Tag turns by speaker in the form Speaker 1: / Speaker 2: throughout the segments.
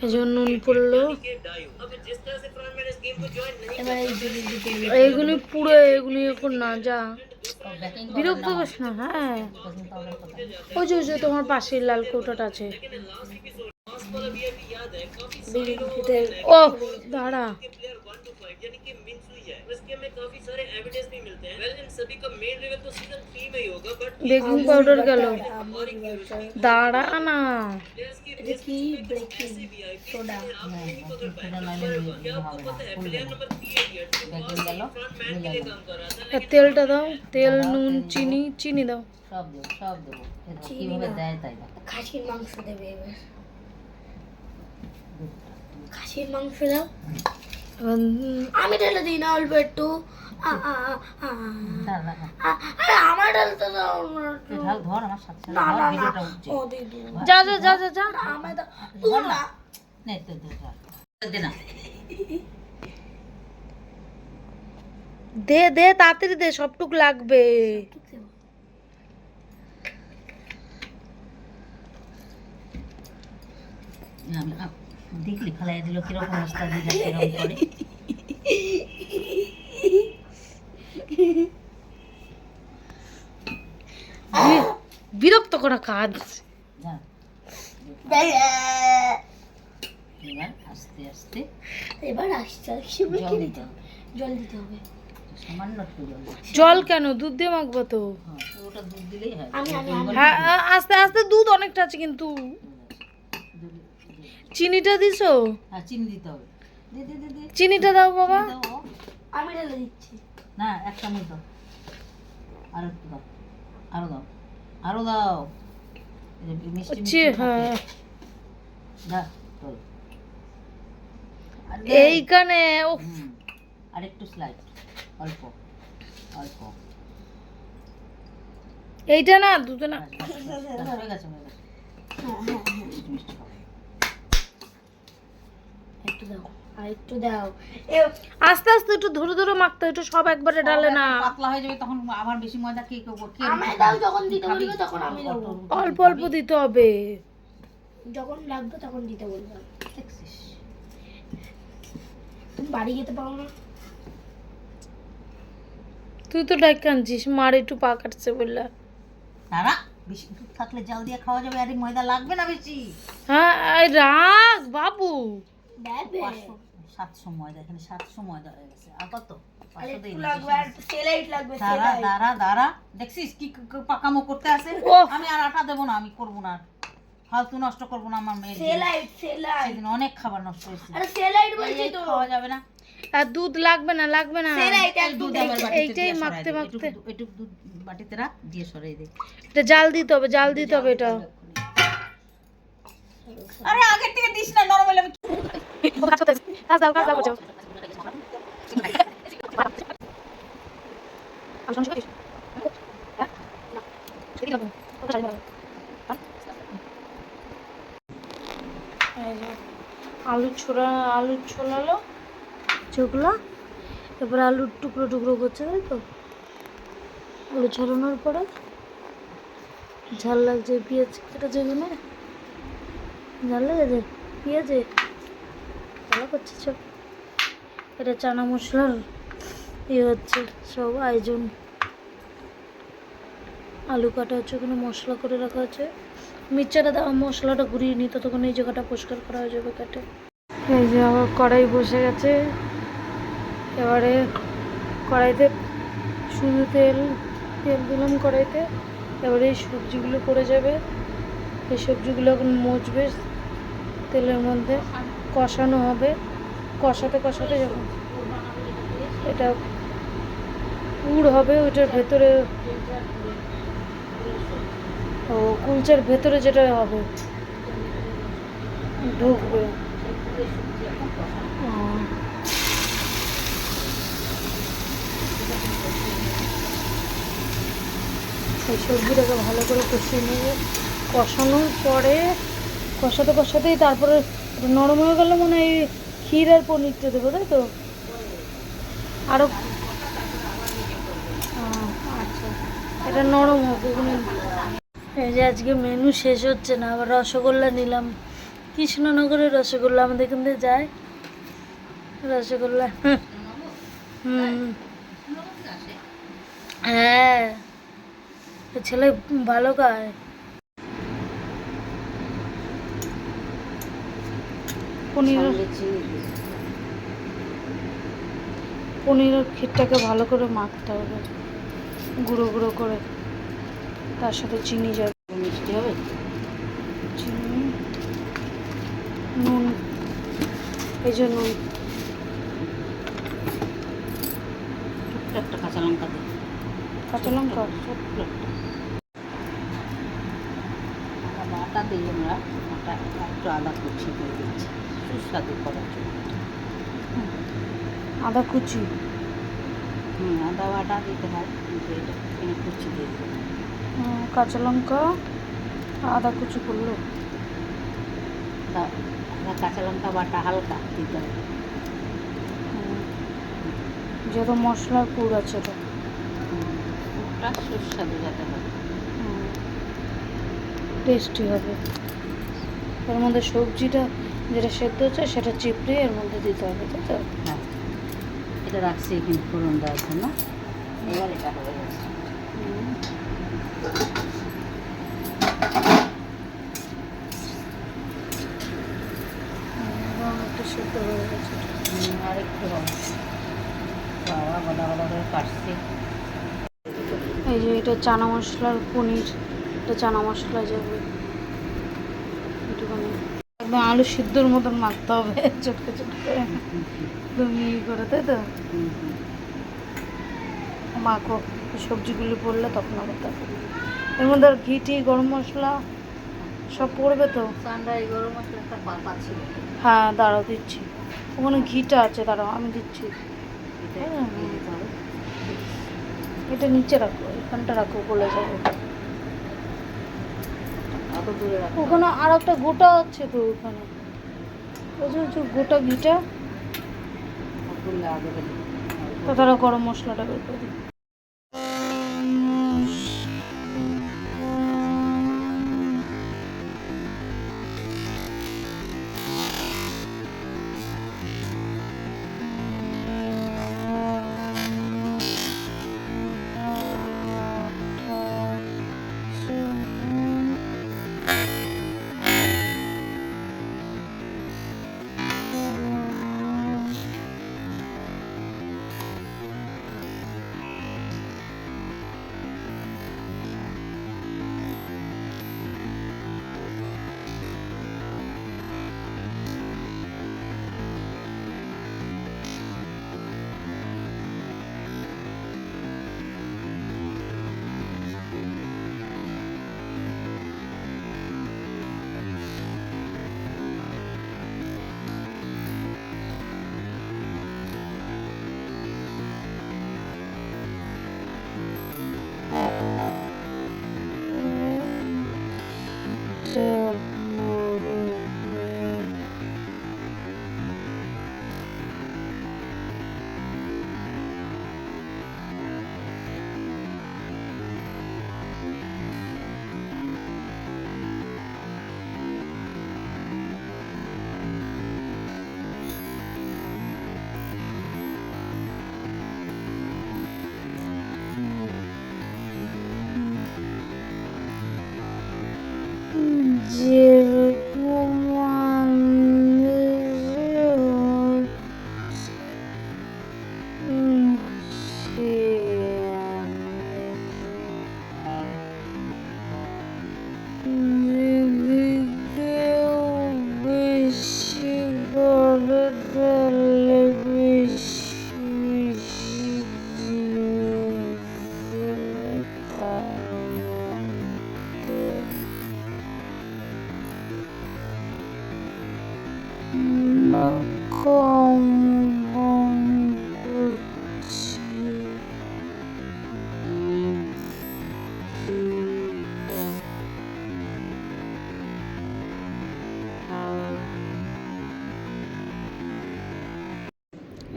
Speaker 1: এই জন্য নুন পড়লো। এইগুলি পুরো এগুলি এখন না যা বিরক্ত করিস না। হ্যাঁ ওই যে তোমার পাশের লাল কৌটাটা আছে। ও দাঁড়া বেকিং পাউডার গেল, দাঁড়া না। তেলটা দাও, তেল নুন চিনি, চিনি দাও,
Speaker 2: সব দেবো সব দেবো। কিভাবে দেয় তাই না।
Speaker 3: খাসির মাংস দেবে এবার, খাসির মাংস দাও। আমি ঢেলে দিই না অল্প একটু। আরে আমার ঢালতে দাও।
Speaker 2: ঢাল ধর আমার সাথে
Speaker 3: না না না ও দিদি
Speaker 1: যা যা যা যা যা
Speaker 3: আমায় দাও তুই না
Speaker 2: নে তো দে না।
Speaker 1: দে দে তাড়াতাড়ি দে, সবটুক লাগবে।
Speaker 2: দেখলি ফেলাই দিল কিরকম অবস্থা দিয়ে কিরকম করে।
Speaker 1: বিরক্ত করা কাজ।
Speaker 2: এবার আস্তে আস্তে
Speaker 3: এবার আস্তে আস্তে জল দিতে হবে।
Speaker 2: সামান্য একটু জল।
Speaker 1: জল কেন, দুধ দিয়ে মাখবো তো।
Speaker 2: ওটা দুধ দিলেই হয়।
Speaker 1: হ্যাঁ আস্তে আস্তে, দুধ অনেকটা আছে কিন্তু। চিনিটা দিছো?
Speaker 2: হ্যাঁ চিনি দিতে হবে। দে দে দে দে
Speaker 1: চিনিটা দাও বাবা।
Speaker 3: আমি ঢেলে দিচ্ছি।
Speaker 2: না এক চামচ দাও, আরো একটু দাও, আরো দাও, আরো দাও। মিষ্টি মিষ্টি
Speaker 1: হ্যাঁ
Speaker 2: দা চল।
Speaker 1: এইখানে
Speaker 2: আরেকটু স্লাইড, অল্প অল্প।
Speaker 1: এইটা না দুধে না।
Speaker 2: হয়ে গেছে হয়ে গেছে। মিষ্টি খাও।
Speaker 3: একটু দাও আর একটু দাও।
Speaker 1: আস্তে আস্তে একটু ধরে ধরে মাখতে, একটু সব একবারে ডালে না।
Speaker 2: পাতলা হয়ে যাবে তখন আবার বেশি ময়দা কে করবো।
Speaker 3: আমায় দাও, যখন দিতে বলবে তখন আমি দেবো।
Speaker 1: অল্প অল্প দিতে হবে,
Speaker 3: যখন লাগবে তখন দিতে বলবে।
Speaker 2: দেখছিস
Speaker 3: তুমি বাড়ি যেতে পারো না?
Speaker 1: তুই তো ডাইকে আনছিস, মার একটু পা কাটছে বললা।
Speaker 2: দাঁড়া, বেশি দুধ থাকলে জাল দিয়ে খাওয়া যাবে। আরে ময়দা লাগবে না বেশি।
Speaker 1: হ্যাঁ রাখ বাবু।
Speaker 2: 700 ময়দা, এখানে 700 ময়দা হয়ে গেছে। আর কত?
Speaker 3: দাঁড়া
Speaker 2: দাঁড়া দাঁড়া, দেখছিস কি পাকামো করতে আসে। আমি আর আটা দেবো না, আমি করবো না, ফালতু নষ্ট করবো না আমার মেয়ের। সেদিন অনেক খাবার নষ্ট হয়েছে। খাওয়া যাবে না।
Speaker 1: আর দুধ লাগবে না, লাগবে না। এইটাই মাখতে মাখতে
Speaker 2: একটু দুধ বাটিতে রাখ, দিয়ে সরাই দে।
Speaker 1: এটা জাল দিতে হবে, জাল দিতে হবে এটা।
Speaker 2: আরে আগের থেকে দিস না, নরমালি আমি
Speaker 1: কাজ দাও কাজ দাও বাঁচাও। আলু ছোলালো যেগুলো, এবার আলুর টুকরো টুকরো করছে, তাই তো। আলু ছড়ানোর পরে ঝাল লাগছে, পেঁয়াজ কেটেছে, এখানে ঝাল লেগেছে পেঁয়াজে, ভালো করছে সব। এটা চানা মশলার হচ্ছে সব আয়োজন। আলু কাটা হচ্ছে, ওখানে মশলা করে রাখা আছে। মির্চাটা দেওয়া, মশলাটা ঘুরিয়ে নিই, ততক্ষণ এই জায়গাটা পরিষ্কার করা হয়ে যাবে কাটে। এই যে আমার কড়াই বসে গেছে। এবারে কড়াইতে শুধু তেল দিলাম কড়াইতে। এবারে এই সবজিগুলো পড়ে যাবে। এই সবজিগুলো এখন মজবে তেলের মধ্যে, কষানো হবে। কষাতে কষাতে যখন এটা পুর হবে, ওইটার ভেতরে কুলচার ভেতরে যেটা হবে ঢুকবে। এই সবজিটাকে ভালো করে কষিয়ে নেবে। কষানোর পরে কষাতেই তারপরে নরম হয়ে গেলে মনে হয় ক্ষীর আর পনিরটা দেবো, তাই তো। আরও আচ্ছা, এটা নরম হবে। এই যে আজকে মেনু শেষ হচ্ছে না, আবার রসগোল্লা নিলাম। কৃষ্ণনগরের রসগোল্লা আমাদের এখান থেকে যায় রসগোল্লা। হ্যাঁ ছেলে ভালো খায়। পনিরের ক্ষীরটাকে ভালো করে মাখতে হবে গুঁড়ো গুঁড়ো করে, তার সাথে চিনি যাবে,
Speaker 2: মিষ্টি হবে,
Speaker 1: চিনি নুন, এই যে নুন,
Speaker 2: একটা কাঁচা লঙ্কা দিই,
Speaker 1: কাঁচা লঙ্কা,
Speaker 2: ছোট্ট আটা দিই আমরা, আটা একটু আদা কুচি দিয়ে দিচ্ছি সুস্বাদু করার জন্য।
Speaker 1: আদা কুচি,
Speaker 2: আদা বাটা দিতে হয়, কিন্তু এটা এখানে কুচি দিয়ে দিতে হয়।
Speaker 1: কাঁচা লঙ্কা আদা কুচি করলো,
Speaker 2: আদা কাঁচা লঙ্কা বাটা হালকা দিতে হবে,
Speaker 1: যেহেতু মশলার পুর আছে তো
Speaker 2: পুরটা সুস্বাদু যাতে হয়,
Speaker 1: টেস্টি হবে। এর মধ্যে সবজিটা যেটা সেদ্ধ হচ্ছে সেটা চিপড়ে এর মধ্যে দিতে হবে, তাই তো?
Speaker 2: হ্যাঁ, এটা রাখছি এখানে ফোড়ন দেওয়ার জন্য। এবার এটা হয়ে গেছে।
Speaker 1: একটু সেদ্ধ হয়ে গেছে,
Speaker 2: আর একটু হবে, বাবা গদা গদা করে কাটছি।
Speaker 1: এই যে এটা চানা মশলার পনির, এটা চানা মশলা যাবে একটুখানি, একদম আলু সিদ্ধর মতন মাখতে হবে চটকে চটকে একদম ইয়ে করে, তাই তো? মাখো, সবজিগুলি পড়লে তখন আবার তারপর এর মধ্যে আর ঘি গরম মশলা সব পড়বে তো।
Speaker 2: ঠান্ডা এই গরম মশলাটা পাচ্ছি,
Speaker 1: হ্যাঁ দাঁড়াও দিচ্ছি, ওখানে ঘিটা আছে, দাঁড়াও আমি দিচ্ছি। এটা নিচে রাখো, এখানটা রাখো, গলে যাবে।
Speaker 2: অত দূরে রাখো,
Speaker 1: ওখানে আর একটা গোটা আছে তো, ওখানে ওই যে গোটা ঘিটা,
Speaker 2: তুললে আগে
Speaker 1: তো তারা গরম মশলাটা বের করে দিই।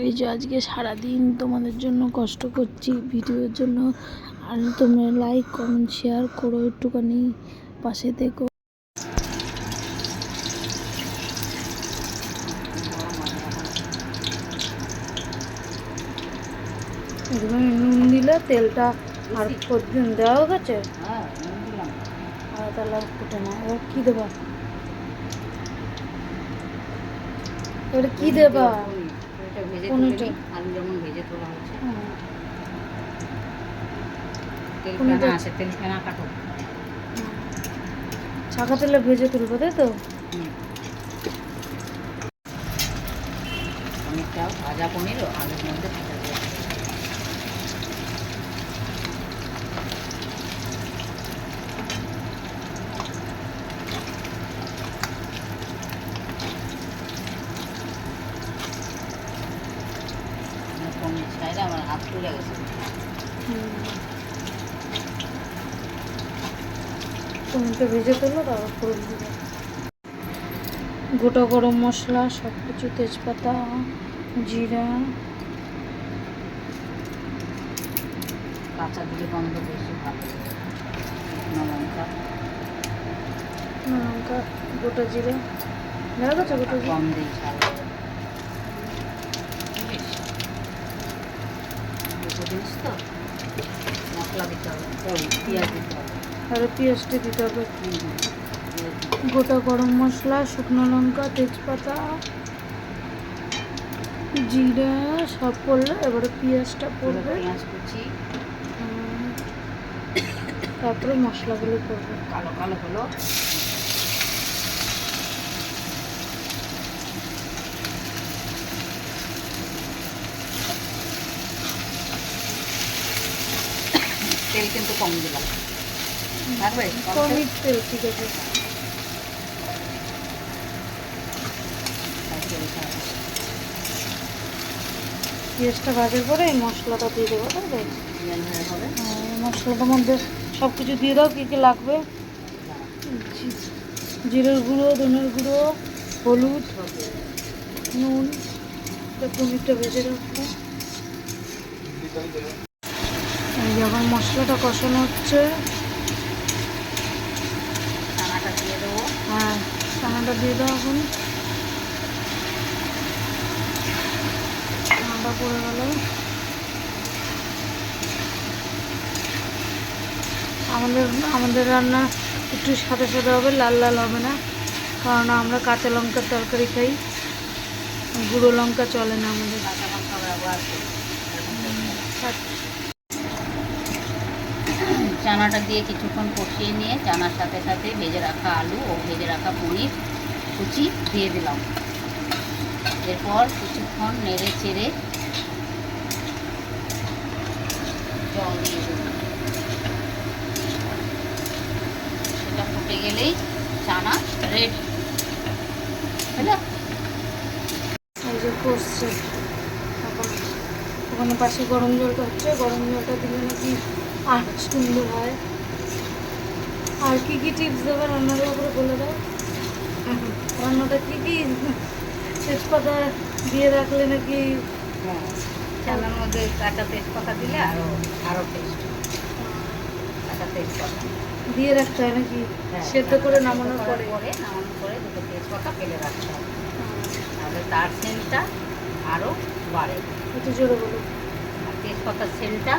Speaker 1: এই যে আজকে সারাদিন তোমাদের জন্য কষ্ট করছি ভিডিওর জন্য, আর তোমরা লাইক কমেন্ট শেয়ার করো, একটুখানি পাশে থেকো। একটুখানি নুন দিলে তেলটা আর প্রতিদিন দেওয়া গেছে
Speaker 2: হ্যাঁ নুন দিলাম।
Speaker 1: আর তাহলে আর ফুটে না। এবার কী দেবা? এবারে কী দেবা?
Speaker 2: এটা ভেজে তুলে
Speaker 1: পনিরটা?
Speaker 2: নিই, আলু যেমন ভেজে তোলা হচ্ছে।
Speaker 1: হুম।
Speaker 2: তেল
Speaker 1: পনিরটা-
Speaker 2: ফেনা আছে, তেল ফেনা কাটো।
Speaker 1: ছাকা তেলে ভেজে তুলবো, তাই তো?
Speaker 2: পনিরটাও ভাজা পনিরও আলুর মধ্যে ভাজা দেওয়া। পনির ছাইলে আমার হাত তুলে গেছে।
Speaker 1: পনিরটা ভেজে তুললো, তারপর ফোড়ন দেবো। গোটা গরম মশলা সব কিছু, তেজপাতা, জিরা,
Speaker 2: কাঁচা দিলে গন্ধ বেশি ভালো লাগে। শুকনো লঙ্কা
Speaker 1: লঙ্কা, গোটা জিরে, দেখা গেছে গোটা জিরে।
Speaker 2: কম দিই, ঝাল বেশ দুটো জিনিস তো, মশলা দিতে হবে, পেঁয়াজ দিতে হবে।
Speaker 1: আর পেঁয়াজটা দিতে হবে।
Speaker 2: পেঁয়াজ দিতে
Speaker 1: গোটা গরম মশলা, শুকনো লঙ্কা, তেজপাতা, জিরা সব পড়লো। এবারে পেঁয়াজটা
Speaker 2: হবে।
Speaker 1: পড়বে,
Speaker 2: পেঁয়াজ কুচি
Speaker 1: তারপরে মশলাগুলো পড়বে।
Speaker 2: কালো কালো হলো। তেল কিন্তু কম দিলাম, থাকবে
Speaker 1: কমই তেল, ঠিক আছে। পেঁয়াজটা ভাজার পরে এই মশলাটা দিয়ে দেবো, তাই তো?
Speaker 2: হবে।
Speaker 1: মশলাটার মধ্যে সব কিছু দিয়ে দাও, কী কী লাগবে। জিরের গুঁড়ো, ধনের গুঁড়ো, হলুদ, নুন, পনিরটা ভেজে রাখবো। এই যখন মশলাটা কষানো হচ্ছে,
Speaker 2: চানাটা দিয়ে দেবো।
Speaker 1: হ্যাঁ চানাটা দিয়ে দাও। এখন চানাটা পড়ে গেল। আমাদের আমাদের রান্না একটু সাদা সাদা হবে, লাল লাল হবে না, কারণ আমরা কাঁচা লঙ্কার তরকারি খাই, গুঁড়ো লঙ্কা চলে না আমাদের।
Speaker 2: কাঁচা লঙ্কা ব্যবহার করি। চানাটা দিয়ে কিছুক্ষণ কষিয়ে নিয়ে চানার সাথে সাথে ভেজে রাখা আলু ও ভেজে রাখা পনির কুচি দিয়ে দিলাম। এরপর কিছুক্ষণ নেড়ে চেড়ে জল দিয়ে দেবো। সেটা ফুটে গেলেই চানা রেডি। বুঝলো?
Speaker 1: এই যে কষছে এখন, ওখানে পাশে গরম জলটা হচ্ছে, গরম জলটা দিলে নাকি আর সুন্দর হয়। আর কি কি টিপস দেবে রান্নার উপরে বলে দাও। রান্নাটা কি কি তেজপাতা দিয়ে রাখলে নাকি
Speaker 2: চানার মধ্যে কাঁচা তেজপাতা দিলে আরও আরও টেস্ট। কাঁচা তেজপাতা
Speaker 1: দিয়ে রাখতে হয় নাকি সেদ্ধ করে নামানোর পরে?
Speaker 2: নামানোর পরে দুটো তেজপাতা ফেলে রাখতে হবে, তাহলে তার সেন্টটা আরও বাড়ে।
Speaker 1: একটু জোরে বলো।
Speaker 2: আর তেজপাতার সেন্টটা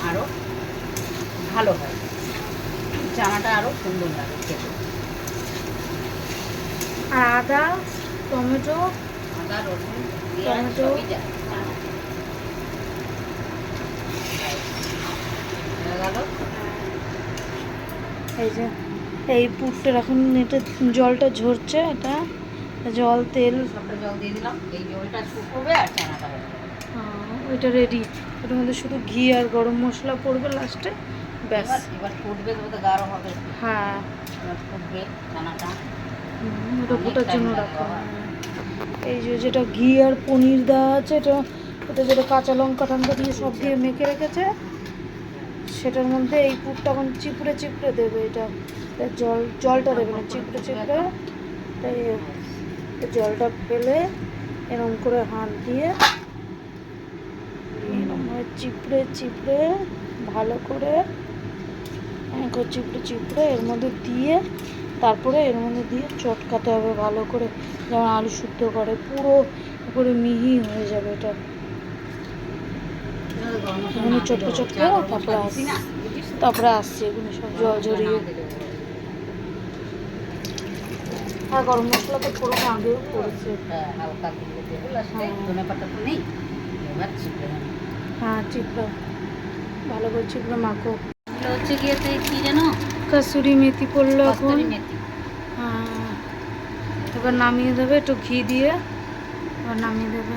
Speaker 2: আরও ভালো হয়, চানাটা আরও সুন্দর লাগে খেতে।
Speaker 1: আর আদা, টমেটো,
Speaker 2: আদা, রসুন, পেঁয়াজ
Speaker 1: টমেটো।
Speaker 2: সবই যায় চানাতে। হয়ে গেল।
Speaker 1: এই যে এই পুরটা এখন এটা জলটা ঝরছে, এটা জল তেল
Speaker 2: সবটা জল দিয়ে দিলাম, এই জলটা শুকোবে আর চানাটা হবে।
Speaker 1: ওইটা রেডি। ওটার মধ্যে শুধু ঘি আর গরম মশলা পড়বে লাস্টে, ব্যাস।
Speaker 2: এবার ফুটবে, তবে তো গাঢ় হবে।
Speaker 1: হ্যাঁ
Speaker 2: এবার ফুটবে চানাটা।
Speaker 1: ওটা ফোটার
Speaker 2: অনেক
Speaker 1: জন্য
Speaker 2: time
Speaker 1: রাখা
Speaker 2: লাগবে
Speaker 1: হয়। এই যে যেটা ঘি আর পনির দেওয়া আছে, এটা এটা যেটা কাঁচা লঙ্কা টঙ্কা দিয়ে সব দিয়ে মেখে রেখেছে, সেটার মধ্যে এই পুরটা এখন চিপড়ে চিপড়ে দেবে। এটা জলটা দেবে না, চিপড়ে চিপড়ে তাই জলটা ফেলে এরকম করে হাত দিয়ে এরকম চিপড়ে চিপড়ে ভালো করে চিপড়ে চিপড়ে এর মধ্যে দিয়ে, তারপরে এর মধ্যে দিয়ে চটকাতে হবে ভালো করে, যেমন আলু শুদ্ধ করে পুরো উপরে মিহি হয়ে যাবে এটা। এগুলো চটকে চটকে তারপরে আসছে এগুলো সব জল জড়িয়ে। আর গরম মশলা তো পুরো আগেও পড়েছে।
Speaker 2: হালকা দিলে দেবো লাস্টে, ধনে পাতা তো নেই, এবার চিপড়ে নেবো।
Speaker 1: হ্যাঁ চিপড়া, ভালো করে চিপড়া মাখো।
Speaker 2: এগুলো হচ্ছে গিয়েতে কি যেন,
Speaker 1: কাসুরি মেথি পড়লো এখন।
Speaker 2: কস্তুরি মেথি।
Speaker 1: হ্যাঁ, এবার নামিয়ে দেবে একটু ঘি দিয়ে, এবার নামিয়ে দেবে।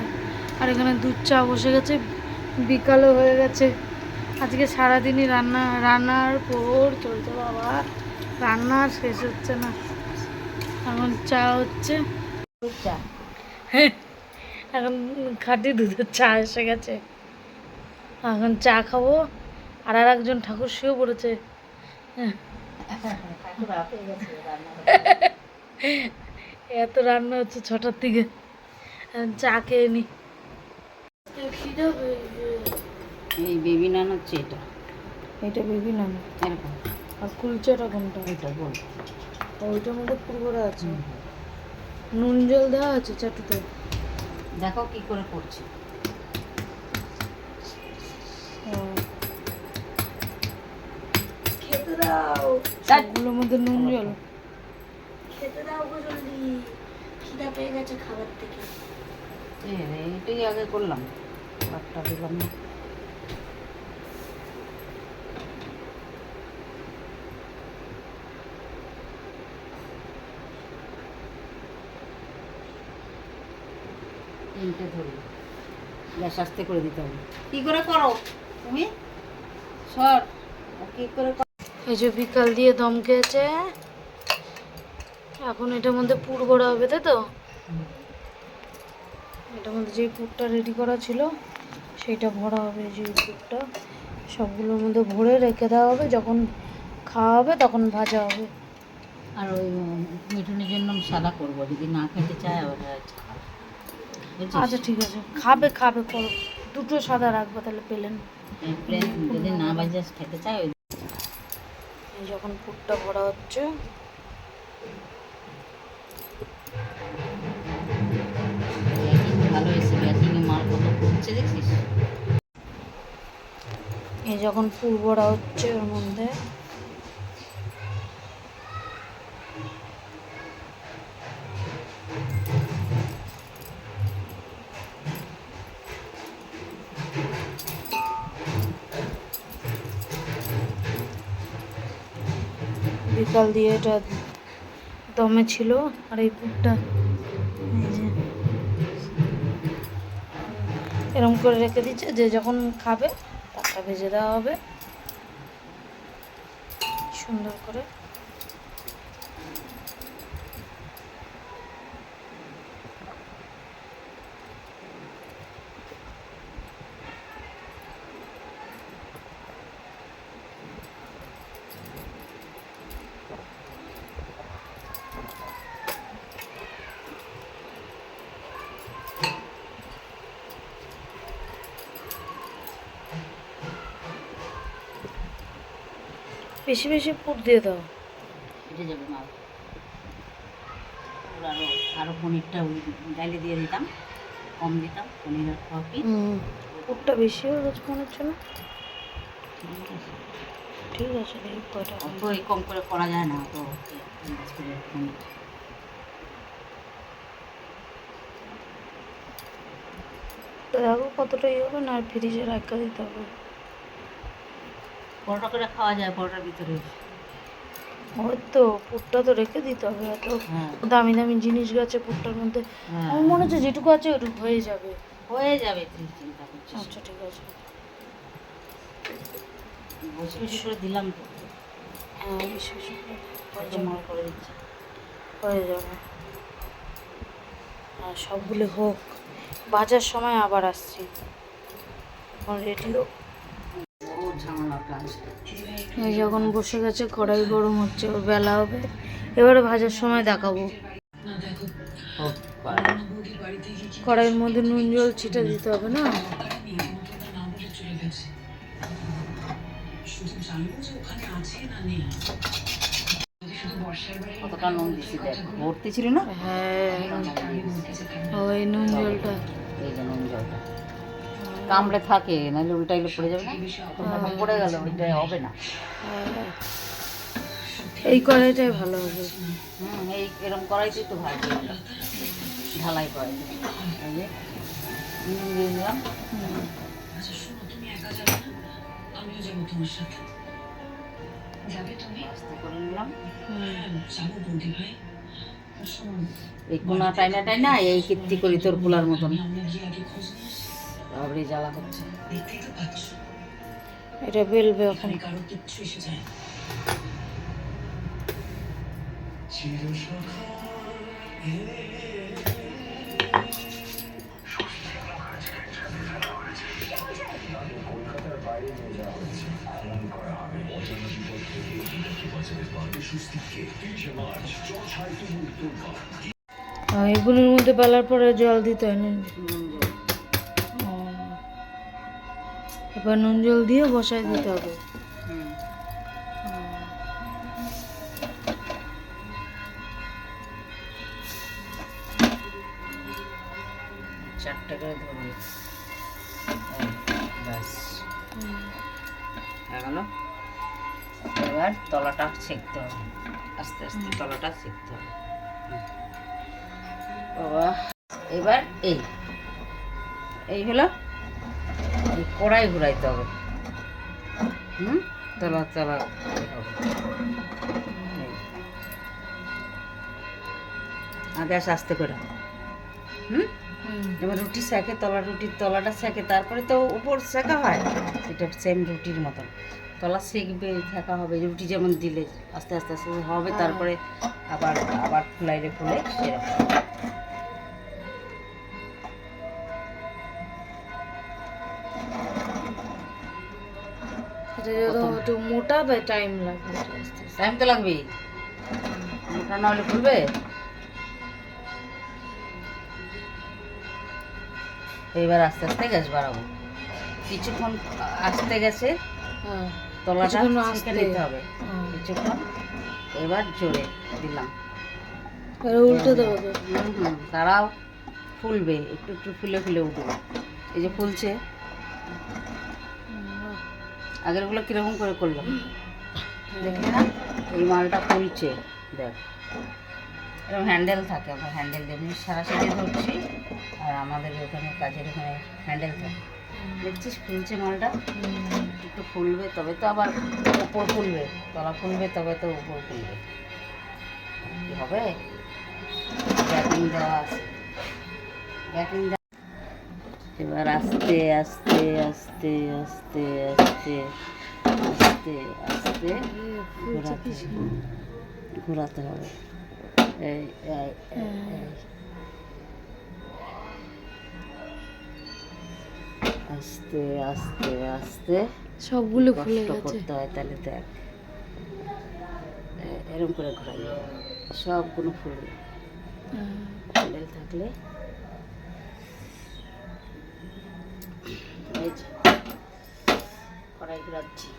Speaker 1: আর এখানে দুধ চা বসে গেছে, বিকালও হয়ে গেছে। আজকে সারাদিনই রান্নার পর চলছে বাবা, রান্না আর শেষ হচ্ছে না। এখন চা হচ্ছে,
Speaker 2: চা
Speaker 1: এখন খাঁটি দুধের চা এসে গেছে। এখন চা খাবো। আর একজন ঠাকুর শুয়ে পড়েছে। এত রান্না হচ্ছে 6টার দিকে, চা খেয়ে নি।
Speaker 2: এই বেবি নান হচ্ছে এটা,
Speaker 1: এটা বেবি নানা।
Speaker 2: এরকম।
Speaker 1: আর কুলচাটা কোনটা?
Speaker 2: এটা বল।
Speaker 1: ওইটার মধ্যে পুরোটা আছে, নুন জল দেওয়া আছে চাটুতে।
Speaker 2: দেখো কি করে করছি।
Speaker 3: খেতে দাও,
Speaker 1: সবগুলোর মধ্যে নুন জল।
Speaker 3: খেতে দাও গো জলদি, খিদা পেয়ে গেছে খাবার থেকে।
Speaker 2: এটাই আগে করলাম, একটা দিলাম না। তিনটে ধরি, গ্যাস আস্তে করে দিতে হবে। কি করে করো তুমি সর, কি করে করো?
Speaker 1: এই যে বিকাল দিয়ে দম খেয়েছে, এখন এটার মধ্যে পুর ভরা হবে, তাই তো? এটার মধ্যে যে পুরটা রেডি করা ছিল সেইটা ভরা হবে। যে পুরটা সবগুলোর মধ্যে ভরে রেখে দেওয়া হবে, যখন খাওয়া হবে তখন ভাজা হবে।
Speaker 2: আর ওই মিঠুনের জন্য আমি সাদা করবো, যদি না খেতে চায় আবার
Speaker 1: আচ্ছা ঠিক আছে, খাবে খাবে করো, দুটো সাদা রাখবো তাহলে পেলেন।
Speaker 2: যদি না বাজে খেতে চায় ওই
Speaker 1: এই যখন পুরটা ভরা হচ্ছে,
Speaker 2: ভালো এসে ব্যাটিংয়ে মাল কত করছে দেখছিস।
Speaker 1: এই যখন পুর ভরা হচ্ছে ওর মধ্যে বিকাল দিয়ে এটা দমে ছিল। আর এই পুরটা এই যে এরকম করে রেখে দিচ্ছে, যে যখন খাবে তারটা ভেজে দেওয়া হবে সুন্দর করে। বেশি বেশি পুর দিয়ে দাও।
Speaker 2: ফেটে যাবে মাল। আরও আরও পনিরটা ওই ডাইলে দিয়ে দিতাম, কম দিতাম পনিরের কপি।
Speaker 1: পুরটা বেশি হয়ে গেছে মনে হচ্ছে না?
Speaker 2: ঠিক আছে,
Speaker 1: ঠিক আছে, এই কয়টা
Speaker 2: অত এই কম করে করা যায় না তো। পনির
Speaker 1: দেখো কতটাই হবে, না ফ্রিজে রাখা দিতে হবে।
Speaker 2: পরোটা করে খাওয়া যায়, পরোটার ভিতরে।
Speaker 1: ওই তো পুরটা তো রেখে দিতে হবে, এত
Speaker 2: হ্যাঁ
Speaker 1: দামি দামি জিনিস গেছে পুরটার মধ্যে।
Speaker 2: হ্যাঁ,
Speaker 1: আমার মনে হচ্ছে যেটুকু আছে ওটুকু হয়ে যাবে।
Speaker 2: হয়ে যাবে, তুই চিন্তা করছিস।
Speaker 1: আচ্ছা ঠিক আছে।
Speaker 2: বসে বসে করে দিলাম তো,
Speaker 1: হ্যাঁ বিশেষ
Speaker 2: হয়তো মনে করে দিচ্ছি।
Speaker 1: হয়ে যাবে। আর সবগুলো হোক, বাজার সময় আবার আসছি, এখন রেডি হোক।
Speaker 2: ও ঝামেলাটা আছে।
Speaker 1: এই যখন বসে গেছে, কড়াই গরম হচ্ছে, ওর বেলা হবে, এবারে ভাজার সময় দেখাবো। কড়াইয়ের মধ্যে নুন জল ছিটে দিতে হবে না?
Speaker 2: কতটা নুন দিচ্ছি দেখ, ভর্তি ছিল না?
Speaker 1: হ্যাঁ ওই নুন জলটা,
Speaker 2: এই যে নুন জলটা। কামড়ে থাকে, নাহলে উল্টাইলে পড়ে যাবে না। এখন হয়তো পড়ে গেল, ওইটাই হবে না।
Speaker 1: এই কড়াইটাই ভালো হবে।
Speaker 2: এই এরকম কড়াইতেই তো ভাজি আমরা, ঢালাই কড়াই। এই যে নুন দিয়ে দিলাম, আস্তে করে নিলাম। এই কোনা টাইনা টাইনা এই কীর্তি করি তোর পোলার মতন, বাবরি জ্বালা করছে।
Speaker 1: এটা বেলবে ওখানে। এগুলোর মধ্যে বেলার পরে জল দিতে হয় না? এবার নুন জল দিয়ে বসায় দিতে হবে।
Speaker 2: চারটে করে ধরবে, ব্যাস হয়ে গেল। এবার তলাটা সেঁকতে হবে, আস্তে আস্তে তলাটা সেঁকতে হবে। বাবা এবার এই হলো, এই কড়াই ঘুরাইতে হবে। তলা তলা হবে। আগে আস্তে করে। এবার রুটি সেঁকে, রুটির তলাটা সেঁকে, তারপরে তো উপর সেঁকা হয়। এটা সেম রুটির মতন তলা সেঁকবে, সেঁকা হবে। রুটি যেমন দিলে আস্তে আস্তে আস্তে হবে, তারপরে আবার আবার ফুলাইলে ফুলে সেরকম।
Speaker 1: একটু মোটাবে, টাইম লাগবে।
Speaker 2: টাইম তো লাগবেই, মোটা না হলে ফুলবে। এবার আস্তে আস্তে গ্যাস বাড়াবো, কিছুক্ষণ আস্তে গ্যাসে তলাটা সেঁকে নিতে হবে কিছুক্ষণ। এবার জোরে দিলাম,
Speaker 1: উল্টে দেবো।
Speaker 2: তারাও ফুলবে, একটু একটু ফুলে ফুলে উঠবে। এই যে ফুলছে, আগেরগুলো কিরকম করে করলাম দেখলে না? এই মালটা ফুলছে, দেখ এরকম হ্যান্ডেল থাকে, আমরা হ্যান্ডেল দিয়ে সারাসারি ধরছি, আর আমাদের ওখানে কাজের ওখানে হ্যান্ডেল থাকে। দেখছিস ফুলছে মালটা, একটু ফুলবে তবে তো আবার উপর ফুলবে, তলা ফুলবে তবে তো উপর ফুলবে। কি হবে? ব্যাকিং দেওয়া আছে, ব্যাকিং দেওয়া। এবার আস্তে আস্তে আস্তে আস্তে আস্তে আস্তে আস্তে ঘোরাতে হবে। এই আস্তে আস্তে আস্তে
Speaker 1: সবগুলো ফুলে
Speaker 2: কষ্ট
Speaker 1: গেছে।
Speaker 2: করতে হয়, তাহলে দেখ এরকম করে ঘোরাই সবগুলো ফুলবে। হ্যান্ডেল থাকলে কড়াই ঘোরাচ্ছি।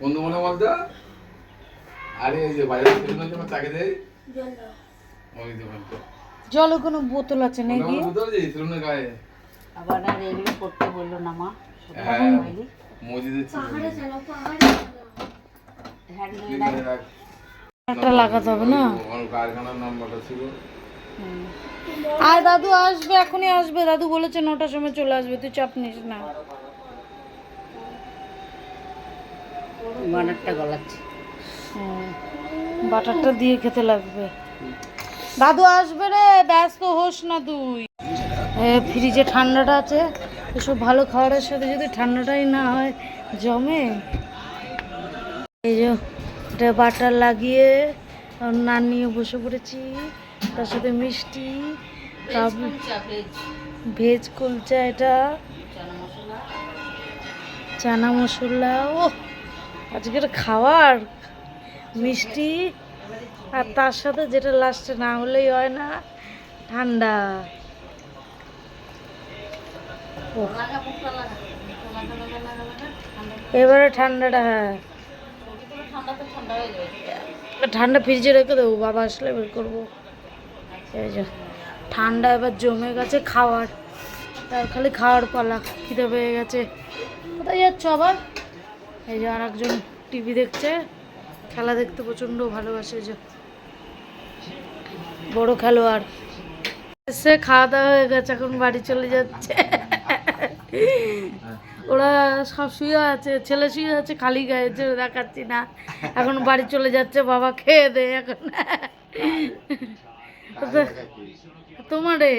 Speaker 4: বন্ধু মনে বলতো, আরে এই যে বাজার থেকে তাকে দেয়
Speaker 1: জল, কোনো বোতল আছে নাকি?
Speaker 4: গায়ে
Speaker 2: আবার আর এগুলো করতে বললো না মা,
Speaker 1: একটা লাগাতে হবে না?
Speaker 4: কারখানার নাম্বারটা ছিল।
Speaker 1: আর দাদু আসবে, এখনই আসবে। দাদু বলেছে 9টার সময় চলে আসবে, তুই চাপ নিস না।
Speaker 2: বানারটা গলাচ্ছি,
Speaker 1: বাটারটা দিয়ে খেতে লাগবে। দাদু আসবে রে, ব্যস্ত হোস না তুই। ফ্রিজে ঠান্ডাটা আছে, এসব ভালো খাবারের সাথে যদি ঠান্ডাটাই না হয় জমে। এই যে এটা বাটার লাগিয়ে নান নিয়ে বসে পড়েছি, তার সাথে মিষ্টি, ভেজ কুলচা, এটা চানা মশলা। ও আজকের খাবার মিষ্টি, আর তার সাথে যেটা লাস্টে না হলেই হয় না, ঠান্ডা। এবারে ঠান্ডাটা, হ্যাঁ ঠান্ডা ফ্রিজে রেখে দেবো, বাবা আসলে বের করবো। এই যে ঠান্ডা এবার জমে গেছে, খাওয়ার তার খালি খাওয়ার পালা, খিদে পেয়ে গেছে। কোথায় যাচ্ছ আবার? এই যে আর একজন টিভি দেখছে, খেলা দেখতে প্রচণ্ড ভালোবাসে, যে বড় খেলোয়াড়। সে খাওয়া দাওয়া হয়ে গেছে, এখন বাড়ি চলে যাচ্ছে। ওরা সব শুয়ে আছে, ছেলে শুয়ে আছে খালি গায়ে, যে দেখাচ্ছি না। এখন বাড়ি চলে যাচ্ছে, বাবা খেয়ে দে এখন। তোমারে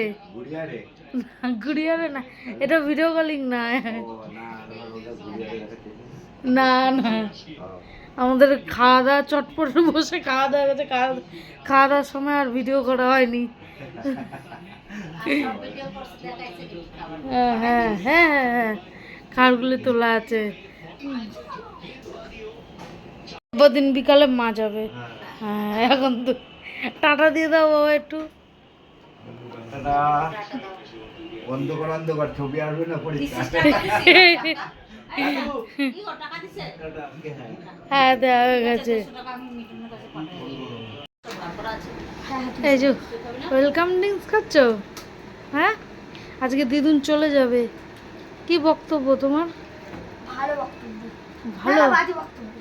Speaker 1: গুড়িয়ারে না, এটা ভিডিও কলিং না। না না, আমাদের খাওয়া দাওয়া চটপট বসে খাওয়া দাওয়া গেছে, খাওয়া দাওয়ার সময় আর ভিডিও করা হয়নি। হ্যাঁ হ্যাঁ হ্যাঁ হ্যাঁ হ্যাঁ, খাড়গুলি তোলা আছে। দিন বিকালে মা যাবে। হ্যাঁ এখন তো টাটা দিয়ে দাও বাবা একটু।
Speaker 5: অন্ধকার ছবি আসবে না পরীক্ষা।
Speaker 1: হ্যাঁ দেওয়া হয়ে গেছে। এই যে ওয়েলকাম ড্রিঙ্কস খাচ্ছ? হ্যাঁ, আজকে দিদুন চলে যাবে। কি বক্তব্য তোমার?
Speaker 3: ভালো বক্তব্য।
Speaker 1: ভালো?
Speaker 3: বাজে বক্তব্য।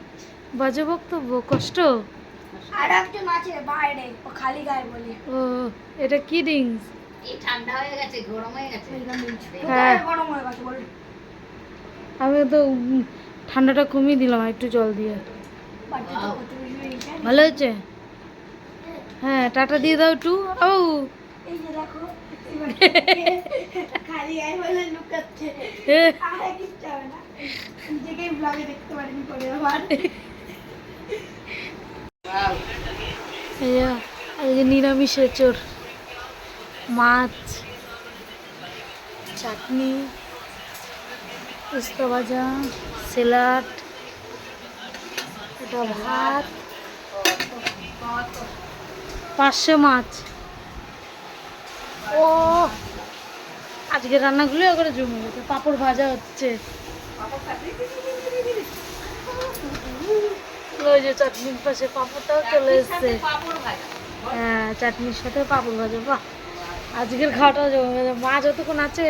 Speaker 1: বাজে বক্তব্য, কষ্ট?
Speaker 3: আর একজন আছে বাইরে, ও খালি গায়ে বলে।
Speaker 1: ও, এটা কি ড্রিঙ্কস?
Speaker 2: ঠান্ডা হয়ে গেছে, গরম হয়ে গেছে।
Speaker 1: হ্যাঁ,
Speaker 3: গরম হয়ে গেছে বলে।
Speaker 1: আমি তো ঠান্ডাটা কমিয়ে দিলাম একটু জল দিয়ে।
Speaker 3: বাড়িতে তো কত বেশি হয়েছে।
Speaker 1: ভালো হয়েছে? হ্যাঁ, টাটা দিয়ে দাও একটু। ও
Speaker 3: এই যে দেখো, খালি গায়ে বলে লুকাচ্ছে।
Speaker 1: এ,
Speaker 3: আর কিচ্ছু হবে না, নিজেকেই ব্লগে দেখতে পারেন করে আবার।
Speaker 1: এই যে নিরামিষ এঁচোর, মাছ, চাটনি, উস্তা ভাজা, স্যালাড, এটা ভাত, পার্শে মাছ। ও আজকে রান্নাগুলো করে জমে গেছে। পাঁপড় ভাজা হচ্ছে, ওই যে চাটনির পাশে পাঁপড়টাও চলে এসছে। হ্যাঁ, চাটনির সাথে পাঁপড় ভাজা। বাহ, আজকের খাওয়াটা জমে গেছে। মা যতক্ষণ আছে,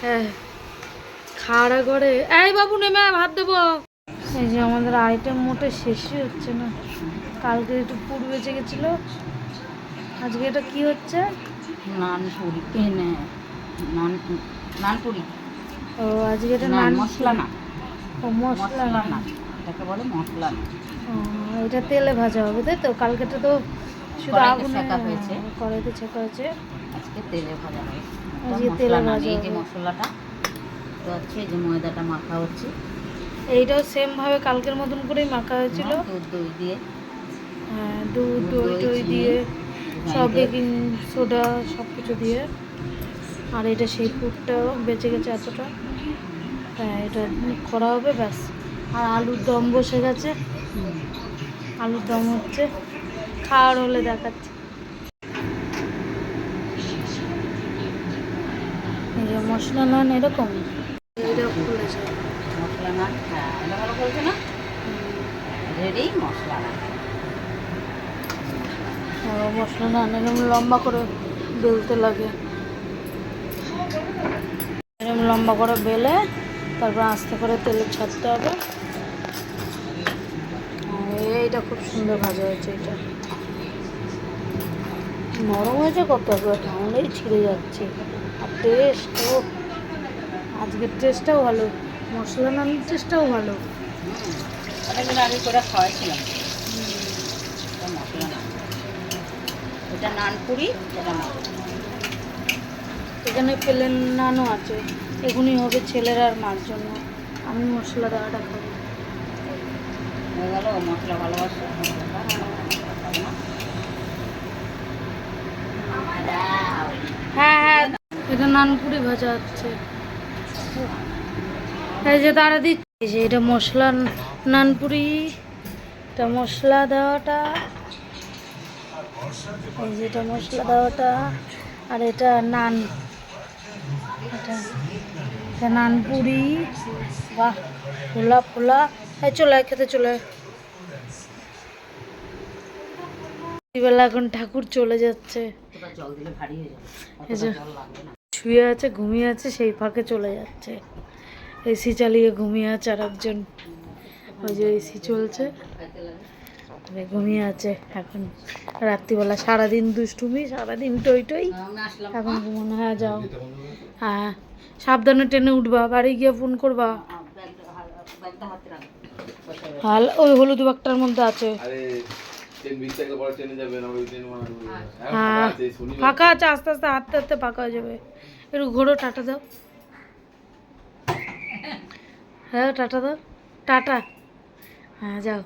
Speaker 1: হ্যাঁ, খাওয়া করে। এই বাবু নেমে ভাত দেবো। এই যে আমাদের আইটেম মোটে শেষই হচ্ছে না। কালকে একটু পুর বেঁচে গেছিল, আজকে এটা কি হচ্ছে?
Speaker 2: নানপুরি, নানপুরি।
Speaker 1: ও আজকে এটা
Speaker 2: নান
Speaker 1: নান
Speaker 2: মশলা না,
Speaker 1: ও মশলা না।
Speaker 2: না, এটাকে বলে মশলা না।
Speaker 1: ও, এটা তেলে ভাজা হবে তাই তো? কালকেটা তো শুধু
Speaker 2: কড়াইতে
Speaker 1: আগুনে
Speaker 2: সেঁকা হয়েছে।
Speaker 1: কড়াইতে ছেঁকা হয়েছে।
Speaker 2: আজকে তেলে ভাজা হবে।
Speaker 1: আজকে
Speaker 2: এটা
Speaker 1: তেলে
Speaker 2: মশলা না,
Speaker 1: ভাজা
Speaker 2: এই যে
Speaker 1: হবে।
Speaker 2: মশলাটা তো হচ্ছে, এই যে ময়দাটা মাখা হচ্ছে।
Speaker 1: এইটাও সেম ভাবে কালকের মতন করেই মাখা হয়েছিল।
Speaker 2: দুধ দই দিয়ে,
Speaker 1: হ্যাঁ, দুধ দই
Speaker 2: দই,
Speaker 1: টই
Speaker 2: চিনি,
Speaker 1: দিয়ে, সব
Speaker 2: ভিনেগার।
Speaker 1: বেকিং সোডা সব কিছু দিয়ে। আর এটা সেই পুরটাও বেঁচে গেছে এতটা। হ্যাঁ, এটা করা হবে ব্যাস। আর আলুর দম বসে গেছে, আলুর দম হচ্ছে, খাওয়ার হলে দেখাচ্ছে। এই যে মশলা নান এরকম, এইটা খুলে যায়।
Speaker 2: মশলা না, হ্যাঁ, এটা ভালো বলছে না, রেডি মশলা না।
Speaker 1: মশলা নান এরকম লম্বা করে বেলতে লাগে, এরকম লম্বা করে বেলে তারপর আস্তে করে তেলে ছাড়তে হবে। এইটা খুব সুন্দর ভাজা হয়েছে। এটা নরম হয়েছে কত, ঠান্ডাই ছিঁড়ে যাচ্ছে। আর টেস্ট, ও আজকের টেস্টটাও ভালো, মশলা নানের টেস্টটাও ভালো।
Speaker 2: অনেকদিন আগে করে খাওয়াইছিলাম। এটা মশলা না, এটা নানপুরি, এটা না।
Speaker 1: এখানে প্লেন নানও আছে, এগুলি হবে ছেলের আর মার জন্য। আমি মশলা দেওয়াটা খাবো।
Speaker 2: হয়ে গেল, মশলা ভালোবাসে।
Speaker 1: হ্যাঁ হ্যাঁ, এটা নানপুরি ভাজা হচ্ছে। এই যে তারা দিচ্ছে, এই যে এটা মশলা নানপুরি, এটা মশলা দেওয়াটা, এই যে এটা মশলা দেওয়াটা, আর এটা নান, এটা নানপুরি। বাহ, ফোলা ফোলা। এই চলে আয়, খেতে চলে আয়। রাত্রিবেলা এখন ঠাকুর চলে যাচ্ছে,
Speaker 2: ওটা জল দিলে ভারী হয়ে যাবে,
Speaker 1: এই যে
Speaker 2: জল লাগবে না।
Speaker 1: শুয়ে আছে, ঘুমিয়ে আছে, সেই ফাঁকে চলে যাচ্ছে। এসি চালিয়ে ঘুমিয়ে আছে আর একজন, ওই যে এসি চলছে, ঘুমিয়ে আছে এখন। রাত্রিবেলা সারাদিন দুষ্টুমি, সারাদিন টই টই,
Speaker 2: আমি আসলাম।
Speaker 1: এখন ঘুমানো। হ্যাঁ যাও, হ্যাঁ সাবধানে ট্রেনে উঠবা, বাড়ি গিয়ে ফোন করবা।
Speaker 2: ব্যাগটা হাতে রাখ।
Speaker 1: হাল ওই হলুদ বাগটার মধ্যে আছে।
Speaker 4: আরে ট্রেন 20 টাকা পরে ট্রেনে যাবে না, ওই ট্রেন মানে
Speaker 1: হ্যাঁ
Speaker 4: আছে শনিবার।
Speaker 1: ফাঁকা আছে, আস্তে আস্তে হাঁটতে হাঁটতে ফাঁকা হয়ে যাবে। একটু ঘোরো, টাটা দাও। হ্যাঁ টাটা দাও, টাটা। হ্যাঁ যাও।